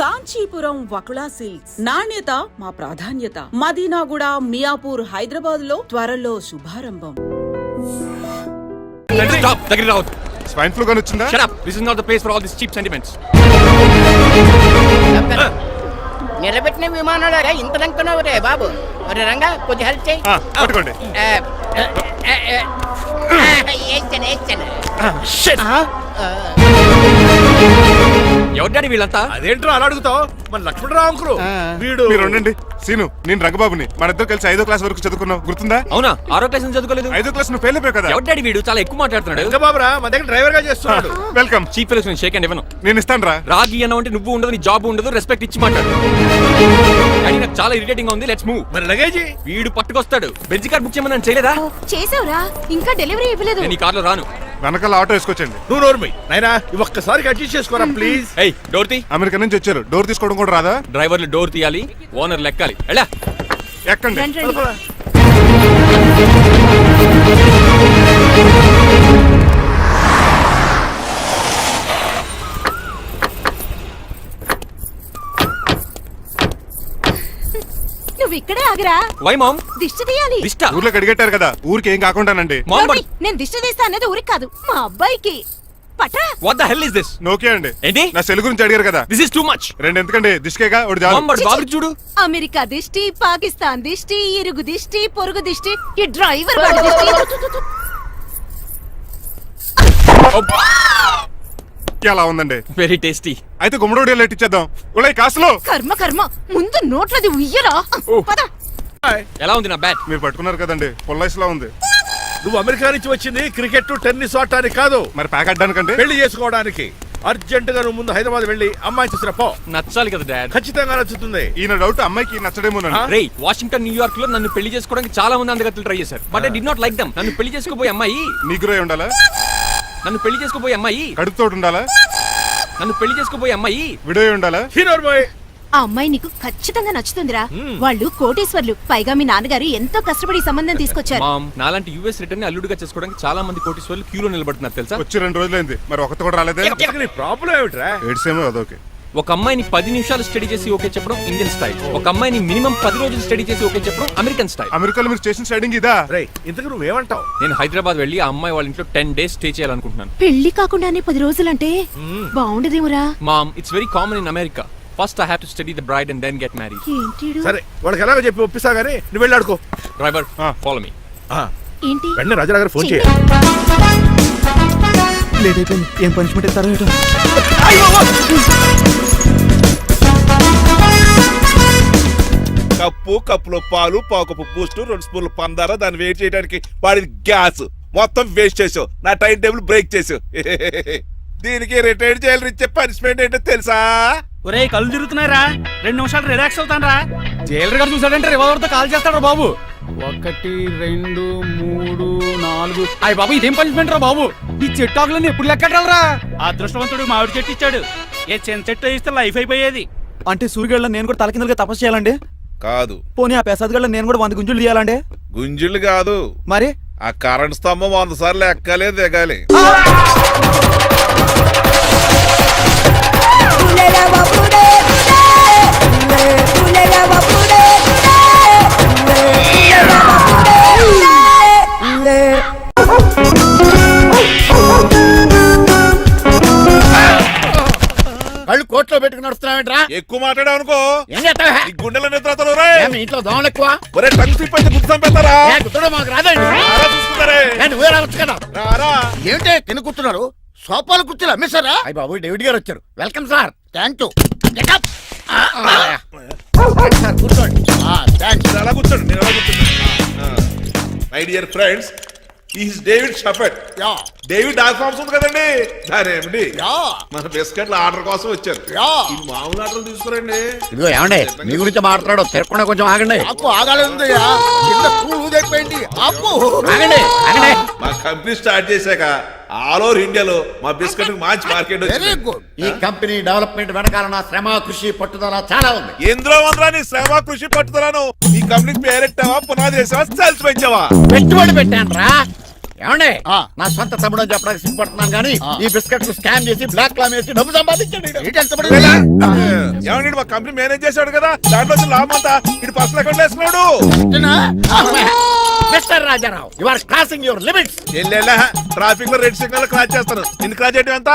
Kanchipuram Vakula silks, నాణ్యత మా ప్రాధాన్యత. మదీనాగూడ, మియాపూర్, హైదరాబాద్ లో త్వరలో శుభారంభం. స్వైన్ ఫ్లూ గాని వచ్చిందా? Shut up. This is not the place for all these cheap sentiments. నిలబెట్టిన విమానాలు ఇంత లంకనవు రే బాబు. మరి రంగా కొద్ది హెల్ప్ చేయి. పట్టుకోండి. ఎవరు డాడీ వీళ్ళంతా? అదేంట్రా అలా అడుగుతావు? మన లక్ష్మణరావు అంకులు వీడు. మీరు ఉండండి. సీను, నేను రంగబాబుని. మన ఇద్దరు కలిసి 5వ క్లాస్ వరకు చదువుకున్నాం, గుర్తుందా? అవునా? 6వ క్లాస్ నుంచి చదువుకోలేదు. 5వ క్లాస్ నువ్వు ఫెయిల్ అయిపోయావు కదా. ఎవరు డాడీ వీడు? చాలా ఎక్కువ మాట్లాడుతున్నాడు. ఇంకా బాబురా, మా దగ్గర డ్రైవర్ గా చేస్తున్నాడు. వెల్కమ్. చీప్ ఫెలోస్ నేను షేక్ అండ్ ఇవ్వను. నేను ఇస్తాను రా. రాగి అన్న అంటే నువ్వు ఉండదు, నీ జాబ్ ఉండదు, రెస్పెక్ట్ ఇచ్చి మాట్లాడు. డాడీ నాకు చాలా ఇరిటేటింగ్ గా ఉంది. Let's move. మరి లగేజీ వీడు పట్టుకొస్తాడు. బెంజ్ కార్ బుక్ చేయమని చేయలేదా? చేసావురా, ఇంకా డెలివరీ ఇవ్వలేదు. నేను ఈ కార్లో రాను. వెనకాల ఆటో వేసుకొచ్చండి. నువ్వు నోర్మై నాయనా, ఒక్కసారి అడ్జస్ట్ చేసుకోరా ప్లీజ్. ఏయ్, డోర్ తీ. అమెరికా నుంచి వచ్చారు, డోర్ తీసుకోవడం కూడా రాదా? డ్రైవర్లు డోర్ తీయాలి, ఓనర్ లెక్కాలి. ఎలా ఎక్కండి. నువ్వు ఇక్కడే ఆగిరా. Why ma'am? దిష్టి తీయాలి. దిష్ట? ఊర్లో కడిగట్టారు కదా, ఊరికి ఏం కాకుండానండి. మామ్ నోర్మి, నేను దిష్టి తీస్తా అనేది ఊరికి కాదు, మా అబ్బాయికి. పట్రా. What the hell is this? నోకే అండి. ఏంటి? నా సెల్ గురించి అడిగారు కదా. This is too much. రెండు ఎందుకండి? దిష్కేగా ఒకటి మామ్ బట్ బాబు చూడు. అమెరికా దిష్టి, పాకిస్తాన్ దిష్టి, ఇరుగు దిష్టి, పొరుగు దిష్టి, ఈ డ్రైవర్ వాడి దిష్టి. ఎలా ఉందండి? Very tasty. అయితే గుమ్మడి లెట్ ఇచ్చేద్దాం. ఉలై కాసులో. కర్మ కర్మ, ముందు నోట్లది ఉయ్యరా. పద. ఎలా ఉంది నా బ్యాట్? మీరు పట్టుకున్నారు కదండి, పొల్లైస్లా ఉంది. నువ్వు అమెరికా నుంచి వచ్చింది క్రికెట్ టెన్నిస్ ఆడటానికి కాదు, మరి ప్యాక్ అడ్డానికండి. పెళ్లి చేసుకోవడానికి. అర్జెంట్ గా నువ్వు ముందు హైదరాబాద్ వెళ్ళి అమ్మాయి చూసిరా పో. నచ్చాలి కదా డాడ్. ఖచ్చితంగా నచ్చుతుంది. ఈయన డౌట్ అమ్మాయికి నచ్చడేమోనండి. రేయ్, వాషింగ్టన్, న్యూయార్క్ లో నన్ను పెళ్లి చేసుకోవడానికి చాలా మంది అందగత్తలు ట్రై చేశారు. But I did not like them. నన్ను పెళ్లి చేసుకోబోయే అమ్మాయి నీగురై ఉండాలా? నన్ను పెళ్లి చేసుకోబోయే అమ్మాయి కడుపుతోటి ఉండాలా? నన్ను పెళ్లి చేసుకోబోయే అమ్మాయి విడో ఉండాలా? హీరోర్ బాయ్, ఆ అమ్మాయి నీకు ఖచ్చితంగా నచ్చుతుందిరా. వాళ్ళు కోటేశ్వర్లు, పైగా మీ నాన్నగారు ఎంతో కష్టపడి ఈ సంబంధం తీసుకొచ్చారు. మామ్, నాలాంటి యుఎస్ రిటర్న్ ని అల్లుడిగా చేసుకోవడానికి చాలా మంది కోటీశ్వర్లు క్యూలో నిలబడుతున్నారు తెలుసా? వచ్చి 2 రోజులైంది, మరి ఒకటి కూడా రాలేదే. నీ ప్రాబ్లం ఏమిట్రా? ఏడ్సేమో అదొకే. ఒక అమ్మాయిని 10 నిమిషాలు స్టడీ చేసి ఓకే చెప్పడం ఇండియన్ స్టైల్. ఒక అమ్మాయిని మినిమం 10 రోజులు స్టడీ చేసి ఓకే చెప్పడం అమెరికన్ స్టైల్. అమెరికాలో మీరు స్టేషన్ స్టైడింగ్ ఇదా? రేయ్, ఇంతకు నువ్వేమంటావు? నేను హైదరాబాద్ వెళ్ళి ఆ అమ్మాయి వాళ్ళ ఇంట్లో 10 days స్టే చేయాలనుకుంటున్నాను. పెళ్లి కాకుండానే 10 రోజులంటే బాగుండదేమురా. Mom, it's very common in America. First I have to study the bride and then get married. ఏంటిడు? సరే, వాళ్ళకి ఎలాగో చెప్పి ఒప్పిస్తా గానీ నువ్వు వెళ్ళి ఆడుకో. Driver, follow me. ఏంటి? వెంటనే రాజారావు గారు ఫోన్ చేయ. లేట్ అయిపోయింది. ఏం పనిష్మెంట్ ఇస్తారో ఏటో. కప్పులో పాలు, పావుకప్పు బూస్ట్, 2 స్పూన్లు పందార, దాన్ని వెయిట్ చేయడానికి వాడిది గ్యాస్ మొత్తం వేస్ట్ చేసావు. నా టైం టేబుల్ బ్రేక్ చేసావు. దీనికి రిటైర్ చేయాలి. ఇచ్చే పనిష్మెంట్ ఏంటో తెలుసా? ఒరే, కళ్ళు తిరుగుతున్నారా? 2 నిమిషాలు రిలాక్స్ అవుతాను రా. జైలర్ గారు చూసాడంటే రివాల్వర్ తో కాల్ చేస్తాడు బాబు. 1 2 3 4. అయ్య బాబు, ఇదేం పనిష్మెంట్ రా బాబు? ఈ చెట్టు ఆకులన్నీ ఎప్పుడు లెక్కట్టాలరా? అదృష్టవంతుడు మామిడి చెట్టు ఇచ్చాడు. ఏ చిన్న చెట్టు ఇస్తే లైఫ్ అయిపోయేది. అంటే సూర్యుగళ్ళ నేను కూడా తలకిందలుగా తపస్సు చేయాలండి? కాదు. పోనీ ఆ పెసాద్ నేను కూడా 100 గుంజులు తీయాలండి? గుంజులు కాదు, మరి ఆ కరెంట్ స్తంభం 100 సార్లు ఎక్కాలే దిగాలి. కళ్ళు కోట్లో పెట్టుకుని నడుస్తున్నావేంట్రా? ఎక్కువ మాట్లాడావు అనుకో ఏం చేస్తావా? ఈ గుండెల నిద్రతలు మీ ఇంట్లో దోమలు ఎక్కువ? ఒరే, టంగ్ స్లిప్ అయితే గుర్తు చంపేస్తారా? గుర్తుడు మాకు రాదండి. చూసుకుంటారే. నువ్వే రావచ్చు కదా. రారా. ఏంటే తిని కూర్చున్నారు? సోఫాలు కూర్చోలే అమ్మేశారా? అయ్య బాబు, డేవిడ్ గారు వచ్చారు. Welcome sir. Thank you. కూర్చోండి. మీరు అలా కూర్చోండి, మీరు అలా కూర్చోండి. My dear friends, is David షఫెట్. డేవిడ్ డాక్ ఫార్మ్స్ ఉంది కదండి, దానేమిటి మన బిస్కెట్ల ఆర్డర్ కోసం వచ్చారు. ఈ మామూలు ఆర్డర్ తీసుకురండి. ఇదిగో ఏమండి, మీ గురించి మాట్లాడు, తిరగకుండా కొంచెం ఆగండి. ఆపు, ఆగాలి. ఆగండి, ఆగండి. మా కంపెనీ స్టార్ట్ చేశాక ఆల్ ఓవర్ ఇండియాలో మా బిస్కెట్ మంచి మార్కెట్ వచ్చింది. ఈ కంపెనీ డెవలప్మెంట్ వెనకాల నా శ్రమ, కృషి, పట్టుదల చాలా ఉంది. ఎందులో ఉందిరా నీ శ్రమ, కృషి, పట్టుదలను? ఈ కంపెనీకి పేరెట్టావా, పునాది వేసావా, సేల్స్ పెంచావా? పెట్టుబడి పెట్టాను రా. ఏమండి ఆ. నా సొంత తమ్ముడు అని చెప్పడానికి సిగ్గుపడుతున్నాను కానీ ఈ బిస్కెట్లు స్కామ్ చేసి బ్లాక్ క్లామ్ వేసి డబ్బు సంపాదించండి ఏమండి మా కంపెనీ మేనేజ్ చేశాడు కదా దాంట్లో వచ్చిన లాభం అంతా ఇటు పర్సనల్ అకౌంట్ వేసుకున్నాడు. Mister Rajarao you are crossing your limits. ఎల్లెల్లా ట్రాఫిక్ లో రెడ్ సిగ్నల్ క్రాస్ చేస్తాను. నిన్ను క్రాస్ చేయడం ఎంత?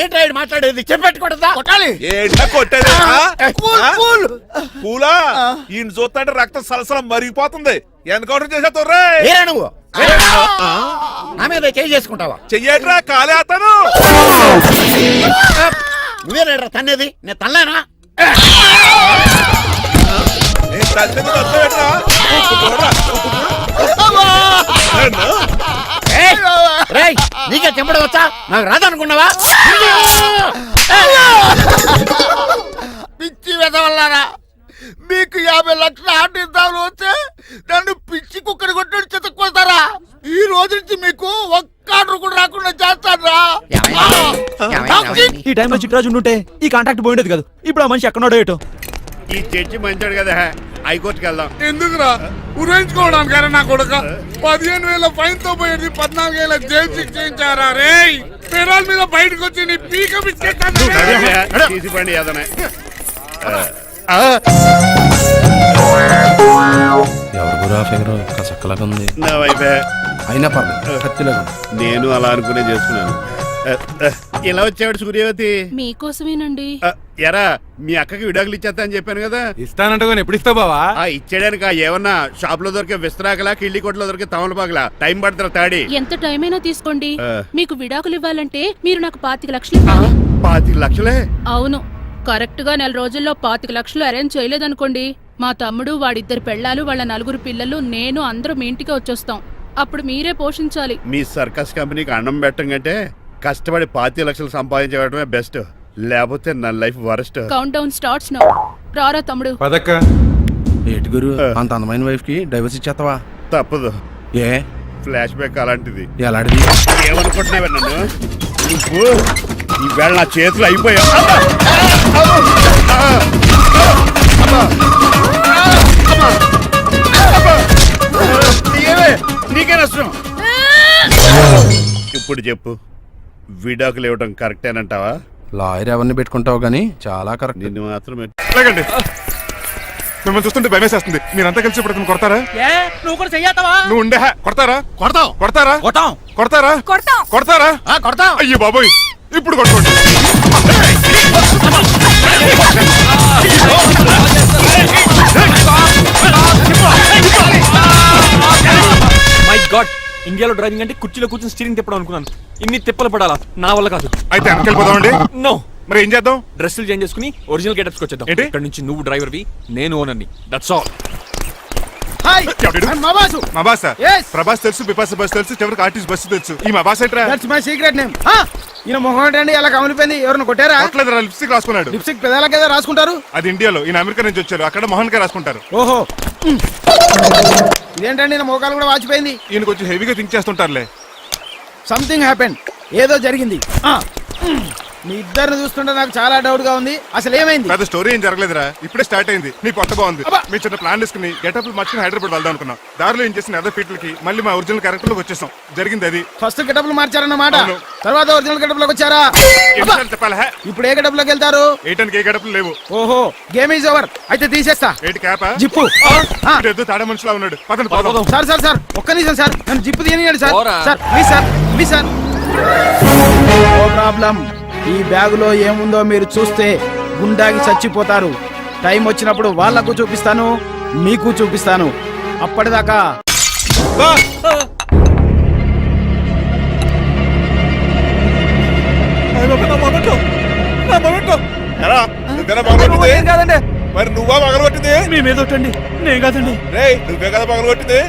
ఏంటి మాట్లాడేది చెప్పెట్టుకుంటుందా? కొట్టాలి. ఏంటా కొట్టేది? Cool, cool. పూలా ఈయన చూస్తుంటే రక్తం సలసలం మరిగిపోతుంది. ఎన్కౌంటర్ చేసేతో ఏరా నువ్వు నా మీద చేయి చేసుకుంటావా? చెయ్యట్రా కాలే అతను. నువ్వేరా తన్నేది? నేను తనలేనా? నేను తల్లి మీద వస్తావేట్రా? ఉప్పు చూడరా, ఉప్పు చూడు. ఏంటో? రేయ్ నీకే చెంపడం వచ్చా? నాకు రాదనుకున్నావా? పిచ్చి వెదవల్లారా, మీకు 50 లక్షల ఆట ఇద్దామని వస్తే నన్ను పిచ్చి కుక్కడి కొట్టాడు చెతక్కొస్తారా? ఈ రోజు నుంచి మీకు ఒక్క ఆర్డర్ కూడా రాకుండా చేస్తారా? ఈ టైంలో చిట్రాజు ఉండుంటే ఈ కాంటాక్ట్ పోయిండేది కదా. ఇప్పుడు ఆ మనిషి ఎక్కడో ఏటో. ఈ చర్చి మంచాడు కదా, హైకోర్టుకి వెళ్దాం. ఎందుకురా ఉరేంచుకోవడానికారా నా కొడుక? 15,000 ఫైన్ తో పోయేది 14 ఏళ్ళ జైలు శిక్ష చేయించారా? రే పెరాల మీద బయటకు వచ్చి నీ పీక బిస్కెట్ తీసిపండి ఏదైనా. ఎవరు ఫిగర్ కసక్కలాగా ఉంది. నా వైపే అయినా పర్లేదు కత్తిలాగా. నేను అలా అనుకునే చేసుకున్నాను. ఇలా వచ్చాడు సూర్యవతి. మీకోసమేనండి. ఎరా మీ అక్కకి విడాకులు ఇచ్చేస్తా అని చెప్పాను కదా. ఇస్తానంటే ఎప్పుడు ఇస్తావు బావా? ఇచ్చేయడానికి ఏమన్నా షాప్ లో దొరికే విస్తరాకలా కిళ్ళి కొట్లో దొరికే తమలపాకలా టైం పడుతున్నా తాడి. ఎంత టైం అయినా తీసుకోండి. ఆ. మీకు విడాకులు ఇవ్వాలంటే మీరు నాకు 25 లక్షలు ఇవ్వాలి. 25 లక్షలే? అవును, కరెక్ట్ గా 4 రోజుల్లో 25 లక్షలు అరేంజ్ చేయలేదనుకోండి, మా తమ్ముడు, వాడిద్దరు పెళ్ళాలు, వాళ్ళ 4 పిల్లలు, నేను అందరూ మీ ఇంటికి వచ్చేస్తాం. అప్పుడు మీరే పోషించాలి. మీ సర్కస్ కంపెనీకి అన్నం పెట్టం కంటే కష్టపడి 25 లక్షలు సంపాదించడమే బెస్ట్. లేకపోతే నా life worst. Count down starts now. రారా తమ్ముడు. పదక్క. ఏటి గురు అంత అందమైన వైఫ్ కి డైవర్స్ ఇచ్చేస్తావా? తప్పదు, ఏ ఫ్లాష్ బ్యాక్ అలాంటిది. ఎలాంటిది? ఏమనుకుంటున్నావే నన్ను నువ్వు? ఈవేళ నా చేతులు అయిపోయా. నీకే నష్టం. ఇప్పుడు చెప్పు, విడాకులు ఇవ్వడం కరెక్టేనంటావా? లాయర్ ఎవరిని పెట్టుకుంటావు గానీ చాలా కరెక్ట్. నిన్ను మాత్రమే. లేకండి, మిమ్మల్ని చూస్తుంటే భయమేసేస్తుంది. మీరంతా కలిసి ఇప్పుడు అతను కొడతారా? నువ్వు కూడా చెయ్యతావా? నువ్వు ఉండే కొడతారా? కొడతాం కొడతారా? కొట్టాం. కొడతారా? కొడతారా? కొడతాం. అయ్యో బాబోయ్, ఇప్పుడు కొట్టుకోండి. మై గాడ్, ఇండియాలో డ్రైవింగ్ అంటే కుర్చీలో కూర్చొని స్టీరింగ్ తిప్పడం అనుకున్నాను. ఇన్ని తిప్పలు పడాలా? నా వల్ల కాదు. అయితే వెనకెళ్ళిపోదామండి. నో. మరి ఏం చేద్దాం? డ్రెస్సులు చేంజ్ చేసుకుని ఒరిజినల్ గెటప్స్కి వచ్చేద్దాం. ఏంటి? ఇక్కడ నుంచి నువ్వు డ్రైవర్వి, నేను ఓనర్ని. That's all. హాయ్ ఎవడు? మా బాసు. మా బాస్ Yes. ప్రభాస్ తెలుసు, బిపాస బస్ తెలుసు, చివరికి ఆర్టిస్ట్ బస్సు తెలుసు. ఈ మా బాస్ ఏంట్రా? That's my secret name. ఈయన మొహం ఏంటండి అలా కమిలిపోయింది? ఎవరిని కొట్టారా? కొట్టలేదురా, లిప్స్టిక్ రాసుకున్నాడు. లిప్స్టిక్ పెదాలకి ఏదో రాసుకుంటారు. అది ఇండియాలో, ఈయన అమెరికా నుంచి వచ్చారు. అక్కడ మోహన్ గారు రాసుకుంటారు. ఓహో, ఇదేంటండి నా మోకాలు కూడా వాచిపోయింది. ఈయన కొంచెం హెవీగా థింక్ చేస్తుంటారులే. సంథింగ్ హ్యాపెన్, ఏదో జరిగింది. మీ ఇద్దరిని చూస్తుంటే నాకు చాలా డౌట్ గా ఉంది. అసలు ఏమైంది? పెద్ద స్టోరీ ఏం జరగలేదురా, ఇప్పుడే స్టార్ట్ అయింది. నీ కొత్త బాగుంది. అబ్బా. మీ చిన్న ప్లాన్ తీసుకుని గెటప్లు మార్చుకుని హైదరాబాద్ వెళ్దాం అనుకున్నాం. దారిలో ఏం చేసిన అదర్ ఫీట్లకి మళ్ళీ మా ఒరిజినల్ క్యారెక్టర్ లోకి వచ్చేసాం. జరిగింది అది. ఫస్ట్ గెటప్లు మార్చారన్నమాట, అవును. తర్వాత ఒరిజినల్ గెటప్ లోకి వచ్చారా? ఎన్నిసార్లు చెప్పాలా? ఇప్పుడు ఏ గెటప్ లోకి వెళ్తారు? ఏటానికి ఏ గడపలు లేవు. ఓహో, గేమ్ ఈజ్ ఓవర్. అయితే తీసేస్తా. ఏటి క్యాపా? జిప్పు. ఏదో తాడ మనుషులా ఉన్నాడు. పదండి పోదాం. సార్ సార్ సార్, ఒక్క నిమిషం సార్, నన్ను జిప్పు తీయనియండి సార్. పోరా. Sir please sir, please sir. No problem. ఈ బ్యాగులో ఏముందో మీరు చూస్తే గుండాకి చచ్చిపోతారు. టైం వచ్చినప్పుడు వాళ్ళకు చూపిస్తాను, మీకు చూపిస్తాను. అప్పటిదాకా ఎరా, నువ్వేనా పగలగొట్టింది? కాదండి, మరి నువ్వా పగలగొట్టింది? మీ మీద ఒట్టండి, నేను కాదండి. రేయ్, నువ్వే కదా పగలగొట్టింది?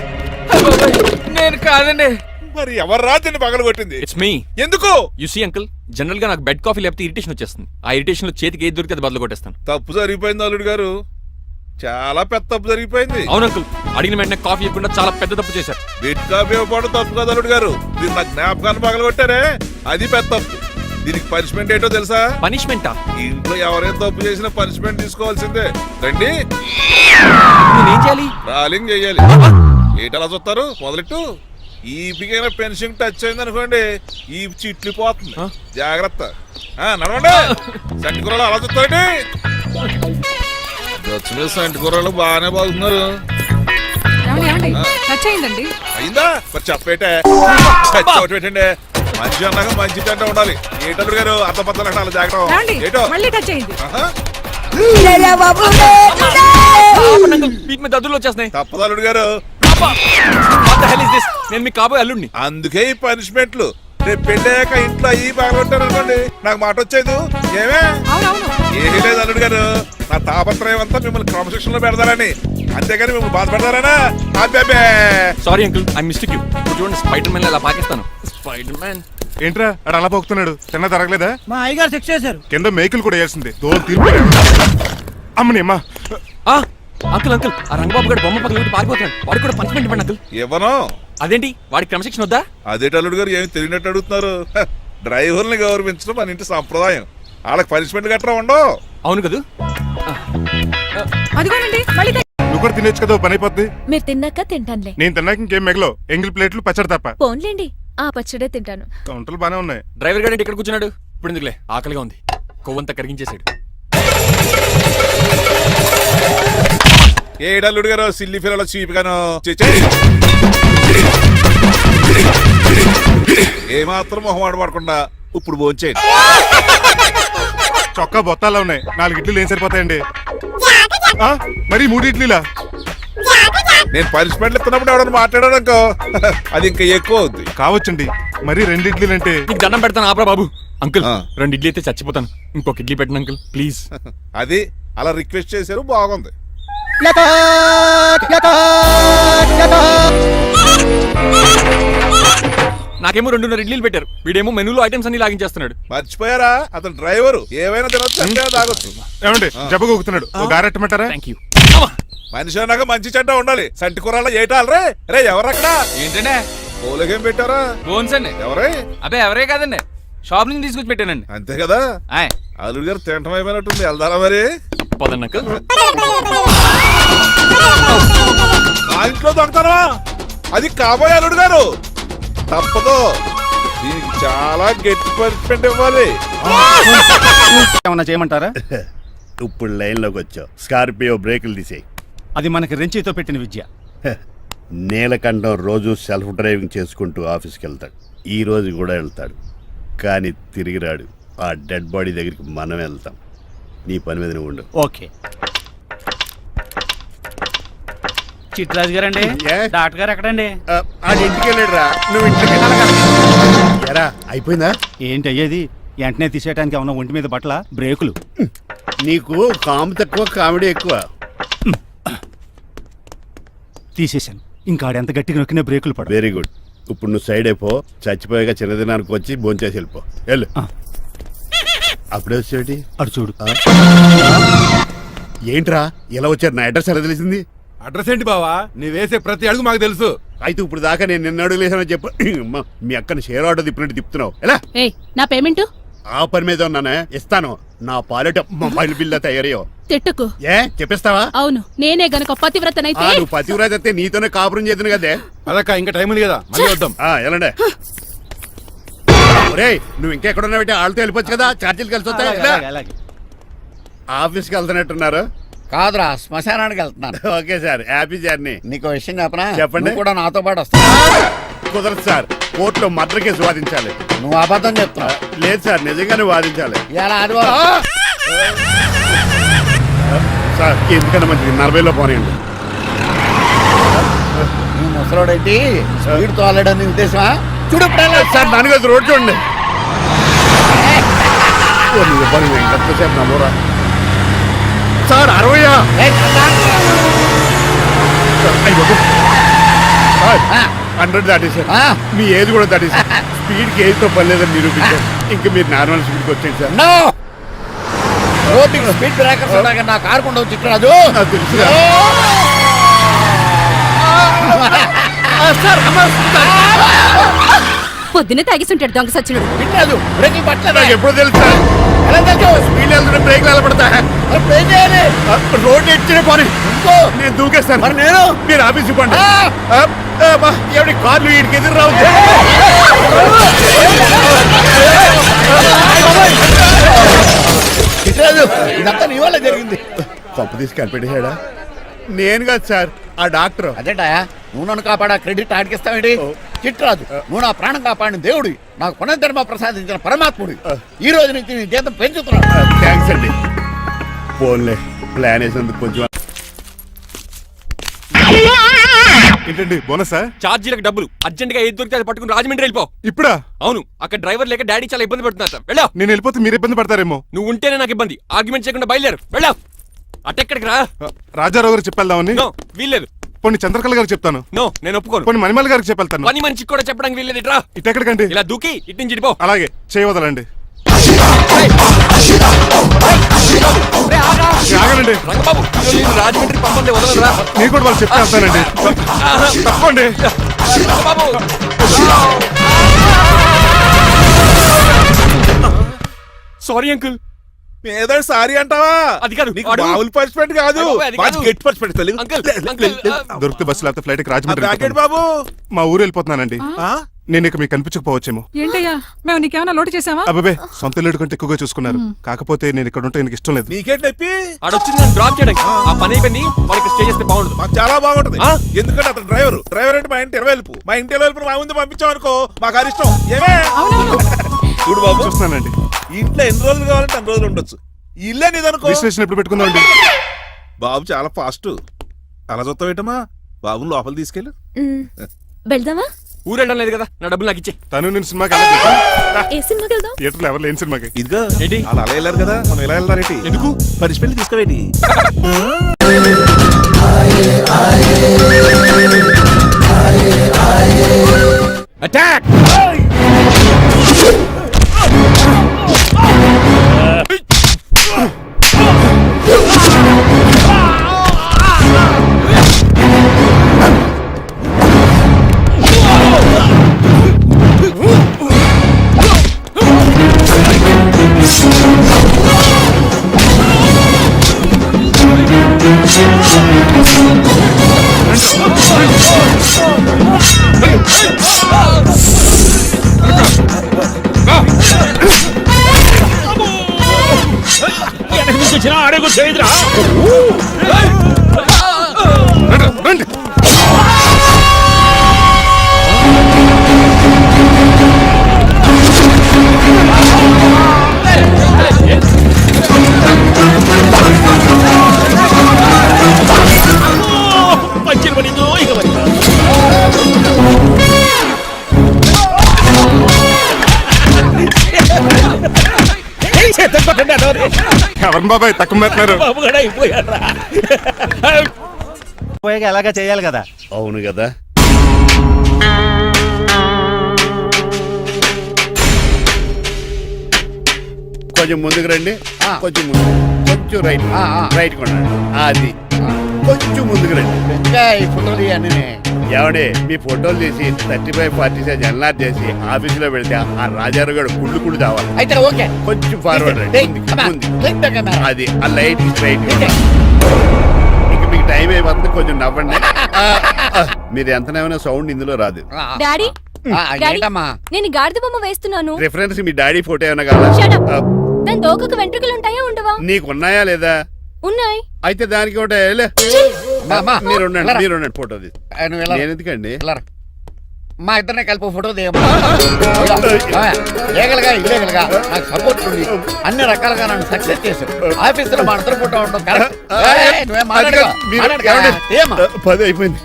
నేను కాదండి. మరి ఎవరు రాజుని పగలగొట్టింది? It's me. ఎందుకు? యు సీ అంకుల్, జనరల్ గా నాకు బెడ్ కాఫీ లేకపోతే ఇరిటేషన్ వచ్చేస్తుంది. ఆ ఇరిటేషన్ లో చేతికి ఏది దొరికితే అది బదులు కొట్టేస్తాను. తప్పు జరిగిపోయింది అల్లుడు గారు, చాలా పెద్ద తప్పు జరిగిపోయింది. అవును అంకుల్, అడిగిన వెంటనే కాఫీ ఇవ్వకుండా చాలా పెద్ద తప్పు చేశారు. బిట్ కాపీ ఇవ్వడం తప్పు కదా అల్లుడు గారు, మీరు నా జ్ఞాపకాన్ని పగలగొట్టారే, అది పెద్ద తప్పు. దీనికి పనిష్మెంట్ ఏంటో తెలుసా? పనిష్మెంటా? ఇంట్లో ఎవరైనా తప్పు చేసినా పనిష్మెంట్ తీసుకోవాల్సిందే. రండి, నేనేం చేయాలి? రాలింగ్ చెయ్యాలి. ఏటలా చూస్తారు మొదలెట్టు ఈపికైనా పెన్షన్ టచ్ అయింది అనుకోండి ఈ చిట్లు పోతుంది జాగ్రత్త నడవండి సంటి కూరలు అలా చూస్తారండి గచ్చు మీద సంటి కూరలు బాగానే బాగుతున్నారు అయిందా మరి చెప్పేటే ఒకటి పెట్టండి మంచి అన్నాక మంచి తింటా ఉండాలి ఏటల్లుడు గారు అర్థపత్రాలు అంటే అలా జాగ్రత్త ఏటో ఆహా. వీటి మీద దద్దులు వచ్చేస్తున్నాయి. తప్పదు అల్లుడు గారు What the hell is this? నేను మీకు కాబోయే అల్లుడిని. అందుకే ఈ పనిష్మెంట్లు రేపు పెళ్ళాక ఇంట్లో అయ్యి బాగుంటారు అనుకోండి నాకు మాట వచ్చేది ఏమే ఏమీ లేదు అల్లుడు గారు నా తాపత్రయం అంతా మిమ్మల్ని క్రమశిక్షణలో పెడతారని అంతేగాని మిమ్మల్ని బాధపడతారనా అబ్బే sorry uncle I mistake you. చూడండి స్పైడర్ మ్యాన్ అలా పాకిస్తాను. స్పైడర్ మ్యాన్ ఏంట్రా అడు అలా పోతున్నాడు తిన్న తరగలేదా? మా అయ్యగారు శిక్ష చేశారు. కింద మేకులు కూడా వేయాల్సిందే తోలు తీర్పు అమ్మని అమ్మా. అంకుల్ అంకుల్ ఆ రంగబాబు గారు బొమ్మ పక్కన పెట్టి పారిపోతున్నాడు. వాడికి కూడా పనిష్మెంట్ ఇవ్వండి అంకుల్. ఇవ్వను. అదేంటి వాడికి క్రమశిక్షణ వద్దా? అదేటి అల్లుడు గారు ఏమి తెలియనట్టు అడుగుతున్నారు డ్రైవర్ని గౌరవించడం మన ఇంటి సంప్రదాయం వాళ్ళకి పనిష్మెంట్ గట్రా ఉండవు. అవును కదా. నువ్వు కూడా తినేచ్చు కదా పని అయిపోద్ది. మీరు తిన్నాక తింటానులే. నేను తిన్నాక ఇంకేం మిగలవు ఎంగిల్ ప్లేట్లు పచ్చడి తప్ప. పోన్లేండి ఆ పచ్చడే తింటాను. కౌంటర్లు బానే ఉన్నాయి. డ్రైవర్ గారు ఇక్కడ కూర్చున్నాడు. ఇప్పుడు ఎందుకులే ఆకలిగా ఉంది. కొవ్వంతా కరిగించేశాడు. ఏడల్లుడు గారు సిల్లి ఫిల్లల చీపిగాను ఏమాత్రం మొహమాట పడకుండా ఇప్పుడు భోంచేయండి. చొక్కా బొత్తాల్లో ఉన్నాయి 4 ఇడ్లీలు ఏం సరిపోతాయండి? మరి 3 ఇడ్లీలా? నేను పనిష్మెంట్లు ఇస్తున్నప్పుడు ఎవడన్నా మాట్లాడాడు అనుకో అది ఇంకా ఎక్కువ అవుద్ది. కావచ్చండి మరి 2 ఇడ్లీలు అంటే. నీకు దండం పెడతాను ఆపరా బాబు. అంకుల్ 2 ఇడ్లీ అయితే చచ్చిపోతాను. ఇంకొక ఇడ్లీ పెట్టండి అంకుల్ ప్లీజ్. అది అలా రిక్వెస్ట్ చేశారు బాగుంది. నాకేమో 2.5 ఇడ్లీలు పెట్టారు. వీడేమో మెనూలో ఐటమ్స్ అన్ని లాగించేస్తున్నాడు. మర్చిపోయారా అతను డ్రైవరు ఏమైనా తినొచ్చు అంటే తాగొచ్చు. ఏమండి జబ్బగొక్కుతున్నాడు ఓ గారెట్టమంటారా? Thank you. మనిషి అన్నాక మంచి చెడ్డ ఉండాలి. సంటి కూరలో ఏటాలరే రే ఎవరక్కడ ఏంటంటే పోలేకేం పెట్టారా? బోన్స్ అండి. ఎవరే? అబ్బే ఎవరే కాదండి షాప్ నుంచి తీసుకొచ్చి పెట్టానండి. అంతే కదా. అల్లుడు గారు తింటం అయిపోయినట్టుంది వెళ్దారా మరి? పదండి అంకుల్. ఆ ఇంట్లో దొంగతనమా? అది కాబోయే అల్లుడు గారు తప్పదు. దీనికి చాలా గట్టి పనిష్మెంట్ ఇవ్వాలి. ఏమన్నా చేయమంటారా? ఇప్పుడు లైన్లోకి వచ్చావు. స్కార్పియో బ్రేకులు తీసేయి. అది మనకి రెంచితో పెట్టిన విద్య. నీలకంఠం రోజు సెల్ఫ్ డ్రైవింగ్ చేసుకుంటూ ఆఫీస్కి వెళ్తాడు. ఈ రోజు కూడా వెళ్తాడు కానీ తిరిగి రాడు. ఆ డెడ్ బాడీ దగ్గరికి మనం వెళ్తాం. నీ పని మీద నువ్వు ఉండు. ఓకే. చిట్రాజు గారండి ఏ? డాక్టర్ గారు ఎక్కడండి? ఇంటికి వెళ్ళాడురా. నువ్వు ఇంటికి ఎరా అయిపోయిందా? ఏంటి అయ్యేది? వెంటనే తీసేయడానికి ఏమన్నా ఒంటి మీద బట్టల బ్రేకులు? నీకు కాము తక్కువ కామెడీ ఎక్కువ. తీసేశాను. ఇంకా ఆడెంత గట్టిగా నొక్కిన బ్రేకులు పడ. Very good. ఇప్పుడు నువ్వు సైడ్ అయిపో. చచ్చిపోయాక చిన్నదినానికి వచ్చి భోంచేసి వెళ్ళిపో. వెళ్ళు. అప్పుడే వచ్చేటి అటు చూడు. ఏంట్రా ఇలా వచ్చారు? నా అడ్రస్ ఎలా తెలిసింది? అడ్రస్ ఏంటి బావా? నీ వేసే ప్రతి అడుగు మాకు తెలుసు. అయితే ఇప్పుడు దాకా నేను నిన్న అడుగులేసానని చెప్పు. మీ అక్కని షేర్ ఆర్డర్ తిప్పినట్టు తిప్పుతున్నావు ఎలా? ఏయ్ నా పేమెంట్ ఆ పని మీద ఉన్నానే ఇస్తాను. నా పాలెట మొబైల్ బిల్లా తయారయ్యో. తిట్టుకు. ఏ చెప్పిస్తావా? అవును నేనే గనక పతివ్రతనైతే. నువ్వు పతివ్రత అయితే నీతోనే కాపురం చేద్దును కదే. అదక్క ఇంకా టైం ఉంది కదా మళ్ళీ వద్దాం. ఎలాండే ఒరేయ్ నువ్వు ఇంకెక్కడున్నా పెట్టి వాళ్ళతో వెళ్ళిపోవచ్చు కదా. ఛార్జీలు కలిసి వస్తాయి. ఆఫీస్కి వెళ్తున్నట్టున్నారు. కాదురా శ్మశానానికి వెళ్తున్నాను. Okay sir happy journey. నీకు విషయం చెప్పనా? చెప్పండి. నువ్వు కూడా నాతో పాటు వస్తా. కుదరదు సార్. కోర్టులో మర్డర్ కేసు వాదించాలి. నువ్వు అబద్ధం చెప్తున్నావు. లేదు సార్ నిజంగానే వాదించాలి. ఇలా ఆదివారం సార్ ఎందుకన్నా మంచిది 40లో పోనీయండి. నువ్వు ముసలోడేంటి స్పీడ్ తోలడని ఉద్దేశమా? చూడు సార్ దానికి రోడ్ చూడండి. ఎంతసేపు నమ్మరా సార్? 60 100 దాటేశారు. మీ ఏజ్ కూడా దాటేశారు. స్పీడ్కి ఏజ్తో పని లేదని నిరూపించారు. ఇంకా మీరు నార్మల్ స్పీడ్కి వచ్చేది సార్. రోడ్డుకి స్పీడ్ బ్రేకర్స్ ఉండగా నా కారు కొండ చిట్రాజు నాకు తెలుసు పొద్దునే తాగిస్తుంటాడు దొంగ సచ్చినుడు. చిట్రాజు బ్రేకింగ్ పట్టలేదు. నాకు ఎప్పుడో తెలుసు సార్. ఎలా తెలుసు? స్పీడ్ వెళ్తుంటే బ్రేక్లు ఎలా పడతాయి? బ్రేక్ చేయాలి. రోడ్ ఎచ్చిన పని నేను దూకేస్తాను. మరి నేను మీరు ఆఫీస్ ఇవ్వండి. ఎవరి కార్లు వీడికి ఎదురు రావు. ఇదంతా నీ వల్ల జరిగింది. కొంప తీసి కనిపెట్టేశాడా? నేను కాదు సార్, ఆ డాక్టర్. అదేంటాయా నువ్వు నన్ను కాపాడా క్రెడిట్ ఆడికిస్తావేంటి? చిట్రాజు నువ్వు నా ప్రాణం కాపాడిన దేవుడి, నాకు పునర్ధర్మ ప్రసాదించిన పరమాత్ముడి. ఈ రోజు నుంచి నీ జీతం పెంచుతున్నాను. థ్యాంక్స్ అండి. ఫోన్లే ప్లాన్ వేసినందుకు కొంచెం. ఏంటండి బోనసా? ఛార్జీలకు డబ్బులు అర్జెంట్ గా ఏది దొరికితే అది పట్టుకుని రాజమండ్రి వెళ్ళిపో. ఇప్పుడా? అవును, అక్కడ డ్రైవర్ లేక డాడీ చాలా ఇబ్బంది పడుతున్నారు. వెళ్ళా. నేను వెళ్ళిపోతే మీరు ఇబ్బంది పడతారేమో. నువ్వు ఉంటేనే నాకు ఇబ్బంది. ఆర్గ్యుమెంట్ చేయకుండా బయలుదేరు. వెళ్ళా. అటెక్కడికి రా. రాజారావు గారు చెప్పేద్దామని. నో, వీల్లేదు. పోనీ చంద్రకళ గారికి చెప్తాను. నో, నేను ఒప్పుకోను. పోనీ మణిమాల గారికి చెప్పేళ్తాను. పని మనిషికి కూడా చెప్పడానికి వీల్లేదు. ఇట్రా. ఇటెక్కడికండి? ఇలా దూకి ఇటు నుంచి ఇటు పో. అలాగే చేయవదలండి. ఆగనండి రంగబాబు, నేను రాజమండ్రి పంపండి, వదలరా. మీరు కూడా వాళ్ళు చెప్పేస్తానండి. తప్పండి రంగబాబు. Sorry uncle. ఏదో సారీ అంటావా? అది కాదు, నీకు వాడు- మామూలు పర్స్పెక్ట్ కాదు, అది కాదు. గెట్ పర్స్పెక్ట్. అంకుల్, అంకుల్, దొరికితే బస్సు లేకపోతే ఫ్లైట్ రాజమండ్రి బ్రాకెట్ వెళ్ళిపోతాను. బాబు. మా ఊరు వెళ్ళిపోతున్నానండి. ఆ? నేను ఇక మీకు కనిపించకపోవచ్చేమో. ఏంటయ్యా మేము నీకేమైనా లోటు చేసావా? అబ్బాబే సొంత ఇల్లు కంటే ఎక్కువగా చూసుకున్నారు. కాకపోతే నేను ఇక్కడ ఉంటే నాకు ఇష్టం లేదు. నీకేంటి నొప్పి? ఆడొచ్చింది నన్ను డ్రాప్ చేయడానికి. ఆ పని అయిపోయింది. వాళ్ళకి స్టే చేస్తే బాగుండదు. మాకు చాలా బాగుంటది. ఆ? ఎందుకంటే అతను డ్రైవర్ అంటే మా ఇంటి ఇరవైపు, మా ఇంటి ఇరవైపు మా ముందు పంపించాం అనుకో, మాకు అది ఇష్టం. ఏమే చూడు బాబు, చూస్తున్నానండి. ఈ ఇంట్లో ఎన్ని రోజులు కావాలంటే అన్ని రోజులు ఉండొచ్చు. ఈ ఇల్లే నీదనుకో. రిజిస్ట్రేషన్ ఎప్పుడు పెట్టుకుందామండి? బాబు చాలా ఫాస్ట్. అలా చూస్తావేటమ్మా? బాబుని లోపల తీసుకెళ్ళు. వెళ్దామా? ఊరెళ్ళడం లేదు కదా, నా డబ్బులు నాకు ఇచ్చే. తను నేను సినిమాకి వెళ్ళలేదు. ఏ సినిమాకి వెళ్దాం? థియేటర్లో ఎవరు లేని సినిమాకి. ఇదిగో ఏంటి? అలా అలా వెళ్ళారు కదా, మనం ఇలా వెళ్తారేంటి? ఎందుకు? పనిష్మెంట్ తీసుకోవేటి? అటాక్. రండి. ఎవరిని బాబాయ్ తక్కువ మెత్తున్నారు? ఎలాగా చేయాలి కదా. అవును కదా. కొంచెం ముందుకు రండి. కొంచెం ముందు, కొంచెం రైట్, రైట్ కొనండి. అది కొంచెం ముందుకు రండి. ఈ ఫోటోలు అన్నీ ఏమండి మీ ఫోటోలు తీసి 35-40 సైజ్ ఎన్ఆర్ చేసి ఆఫీసులో పెడితే ఆ రాజారావు గారు కుళ్ళు తావాలి. అయితే ఓకే. కొంచెం ఫార్వర్డ్ రండి. ముందుకి. అది ఆ లైట్ స్ట్రైట్. ఇక మీకు టైం అయిపోతుంది, కొంచెం నవ్వండి. మీరు ఎంతనేమైనా సౌండ్ ఇందులో రాదు. డాడీ ఏంటమ్మా? నేను గాడిద బొమ్మ వేస్తున్నాను. రిఫరెన్స్ మీ డాడీ ఫోటో ఏమైనా కావాలా? Shut up. దాని తోకకు వెంట్రుకలు ఉంటాయా ఉండవా? నీకున్నాయా లేదా? ఉన్నాయి. అయితే దానికి ఒకటే మీరు ఉండండి ఫోటో తీసి. నేను ఎందుకండి? మా ఇద్దరిని కలిపి ఫోటో తీయమ్మా. లీగల్గా ఇల్లీగల్గా నాకు సపోర్ట్ ఉంది. అన్ని రకాలుగా నన్ను సక్సెస్ చేశారు. ఆఫీసులో మా ఇద్దరు ఫోటో ఉండడం కరెక్ట్. నువ్వేం మాట్లాడుకో. తీయమ్మా. 10 అయిపోయింది.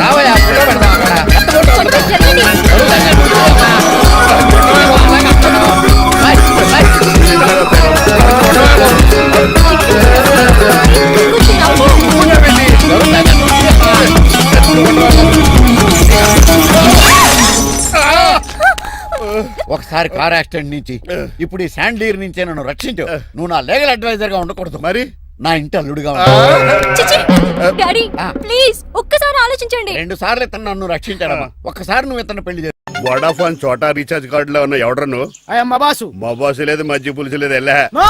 రావయ్యా, ఫోటో పెడదాం అక్కడ. ఒకసారి కార్ యాక్సిడెంట్ నుంచి, ఇప్పుడు ఈ శాండీర్ నుంచే నన్ను రక్షించు. నువ్వు నా లీగల్ అడ్వైజర్ గా ఉండకూడదు, మరి నా ఇంటి అల్లుడుగా చిచి, డాడీ ప్లీజ్ ఒక్కసారి ఆలోచించండి. 2 సార్లు ఇతను నన్ను రక్షించాడమ్మా. ఒక్కసారి నువ్వు ఇతను పెళ్లి చేసి వడాఫోన్ చోటా రీఛార్జ్ కార్డులో ఉన్న ఎవడ్రా నువ్వు? అయ్యమ్మ బాసు. మా బాసు లేదు, మజ్జి పులుసు లేదు, వెళ్ళా. నో!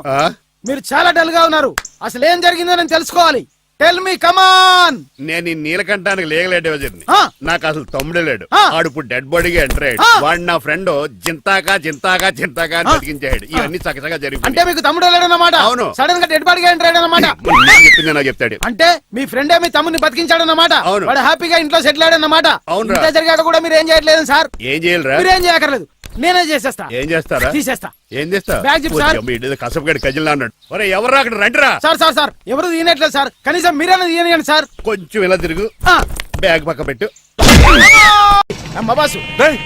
ఆ? మీరు చాలా డల్ గా ఉన్నారు. అసలు ఏం జరిగిందో నేను తెలుసుకోవాలి. టెల్ మీ కమాన్. నేను ఈ నీలకంఠానికి లీగల్ అడ్వైజర్ని. ఆ. నాకు అసలు తమ్ముడే లేడు. ఆ. ఆడు ఇప్పుడు డెడ్ బాడీగా ఎంటర్ అయ్యాడు. ఆ. వాడు నా ఫ్రెండ్ జింతాగా అని బతికించాడు. ఇవన్నీ చక్కగా అంటే జరిగింది. మీకు తమ్ముడు లేడన్నమాట. అవును. సడన్ గా డెడ్ బాడీగా ఎంటర్ అయ్యాడన్నమాట. చెప్పింది నాకు చెప్తాడు. అంటే మీ ఫ్రెండే మీ తమ్ముని బతికించాడన్నమాట. అవును. వాడు హ్యాపీగా ఇంట్లో సెటిల్ అయ్యాడన్నమాట. అవునురా. ఇంత జరిగాక కూడా మీరు ఏం చేయట్లేదు సార్. ఏం చేయాలిరా? మీరేం చేయక్కర్లేదు, నేనే చేసేస్తా. ఏం చేస్తారా? తీసేస్తా. ఏం చేస్తా? బ్యాగ్ చెప్పు సార్. కసపగడి కజిల్లా అన్నాడు. ఒరే ఎవరు అక్కడ రండిరా. సార్ సార్ సార్ ఎవరు తీయనట్లేదు సార్. కనీసం మీరైనా తీయనియండి సార్. కొంచెం ఇలా తిరుగు. ఆ. బ్యాగ్ పక్క పెట్టు. అమ్మ బాసు. రేయ్,